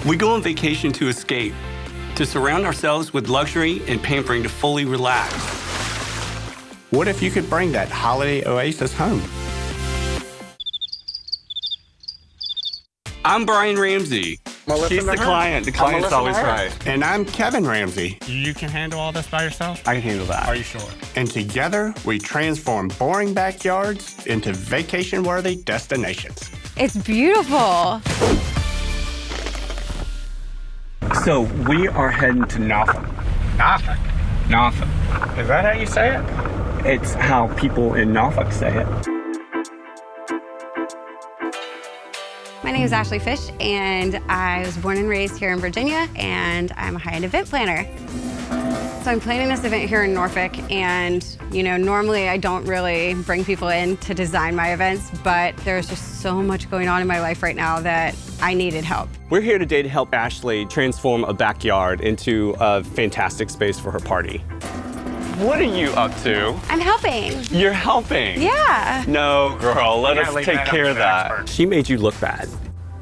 We go on vacation to escape, to surround ourselves with luxury and pampering to fully relax. What if you could bring that holiday oasis home? I'm Bryan Ramsey. She's the client. The client's always right. And I'm Kevin Ramsey. You can handle all this by yourself? I can handle that. Are you sure? And together, we transform boring backyards into vacation-worthy destinations. It's beautiful. So we are heading to Norfolk. Norfolk. Norfolk. Is that how you say it? It's how people in Norfolk say it. My name is Ashley Fish, and I was born and raised here in Virginia, and I'm a high-end event planner. So I'm planning this event here in Norfolk, and normally I don't really bring people in to design my events, but there's just so much going on in my life right now that I needed help. We're here today to help Ashley transform a backyard into a fantastic space for her party. What are you up to? I'm helping. You're helping? Yeah. No, girl, let us take care of that. She made you look bad.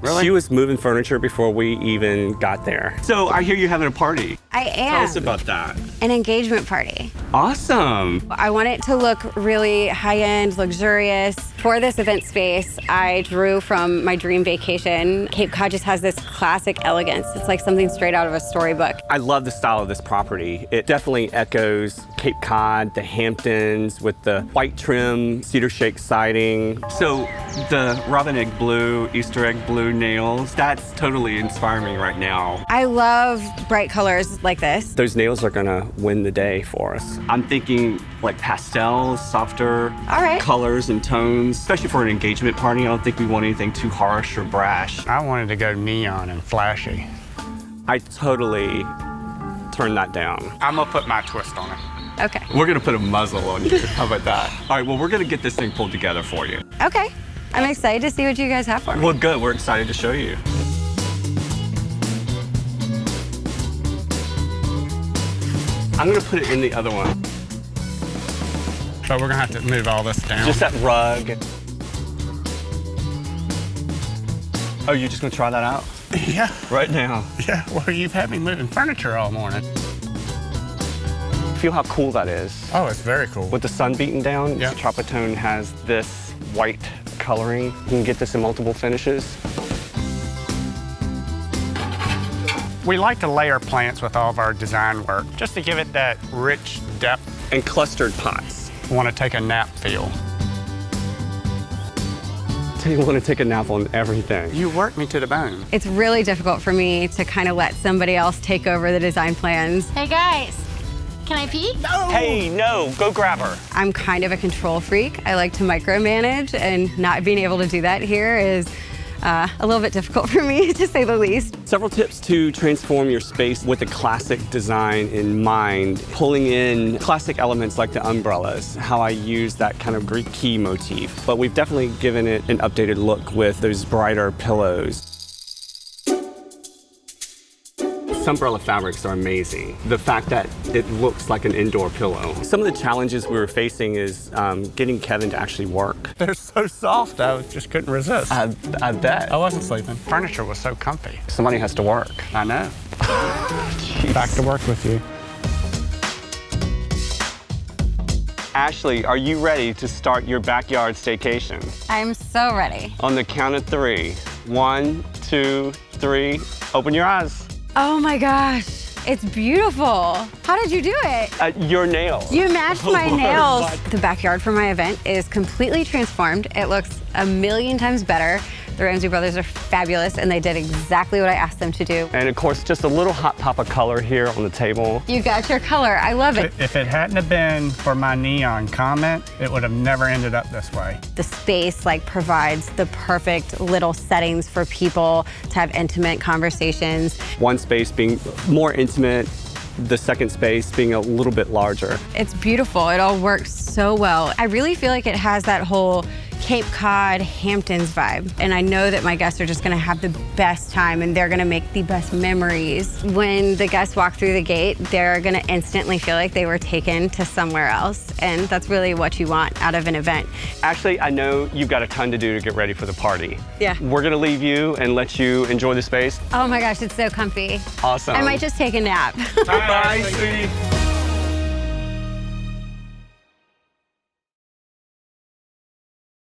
Really? She was moving furniture before we even got there. So I hear you're having a party. I am. Tell us about that. An engagement party. Awesome. I want it to look really high-end, luxurious. For this event space, I drew from my dream vacation. Cape Cod just has this classic elegance. It's like something straight out of a storybook. I love the style of this property. It definitely echoes Cape Cod, the Hamptons with the white trim, cedar shake siding. So the robin egg blue, Easter egg blue nails, that's totally inspiring me right now. I love bright colors like this. Those nails are gonna win the day for us. I'm thinking like pastels, softer colors and tones. Especially for an engagement party, I don't think we want anything too harsh or brash. I wanted to go neon and flashy. I totally turned that down. I'm gonna put my twist on it. Okay. We're gonna put a muzzle on you. How about that? All right, well, we're gonna get this thing pulled together for you. Okay. I'm excited to see what you guys have for me. Well, good. We're excited to show you. I'm gonna put it in the other one. So we're gonna have to move all this down. Just that rug. Oh, you're just gonna try that out? Yeah. Right now. Yeah, well, you've had me moving furniture all morning. Feel how cool that is. Oh, it's very cool. With the sun beating down, yeah. Tropitone has this white coloring. You can get this in multiple finishes. We like to layer plants with all of our design work, just to give it that rich depth. And clustered pots. I want to take a nap feel. So you want to take a nap on everything. You work me to the bone. It's really difficult for me to kind of let somebody else take over the design plans. Hey guys, can I pee? No! Hey, no, go grab her. I'm kind of a control freak. I like to micromanage, and not being able to do that here is a little bit difficult for me, to say the least. Several tips to transform your space with a classic design in mind. Pulling in classic elements like the umbrellas, how I use that kind of Greek key motif. But we've definitely given it an updated look with those brighter pillows. Umbrella fabrics are amazing. The fact that it looks like an indoor pillow. Some of the challenges we were facing is getting Kevin to actually work. They're so soft, I just couldn't resist. I bet. I wasn't sleeping. Furniture was so comfy. Somebody has to work. I know. Back to work with you. Ashley, are you ready to start your backyard staycation? I'm so ready. On the count of 3. 1, 2, 3. Open your eyes. Oh my gosh, it's beautiful. How did you do it? Your nails. You matched my nails. The backyard for my event is completely transformed. It looks a million times better. The Ramsey brothers are fabulous, and they did exactly what I asked them to do. And of course, just a little hot pop of color here on the table. You got your color. I love it. If it hadn't have been for my neon comment, it would have never ended up this way. The space provides the perfect little settings for people to have intimate conversations. One space being more intimate, the second space being a little bit larger. It's beautiful. It all works so well. I really feel like it has that whole Cape Cod, Hamptons vibe. And I know that my guests are just gonna have the best time and they're gonna make the best memories. When the guests walk through the gate, they're gonna instantly feel like they were taken to somewhere else. And that's really what you want out of an event. Ashley, I know you've got a ton to do to get ready for the party. Yeah. We're gonna leave you and let you enjoy the space. Oh my gosh, it's so comfy. Awesome. I might just take a nap. Bye, sweetie.